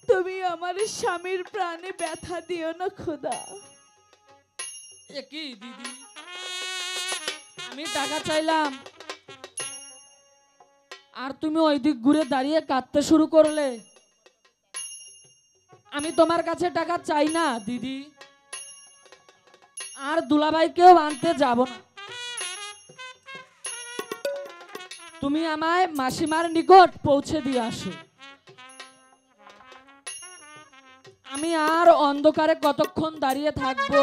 তুমি আমার স্বামীর প্রাণে ব্যথা দিও না খোদা। এ কি দিদি, আমি টাকা চাইলাম আর তুমি ওই দিক ঘুরে দাঁড়িয়ে কাঁদতে শুরু করলে। আমি তোমার কাছে টাকা চাই না দিদি, আর দুলাভাইকেও আনতে যাব না। তুমি আমায় মাসিমার নিকট পৌঁছে দিয়ে আসো। আমি আর অন্ধকারে কতক্ষণ দাঁড়িয়ে থাকবো।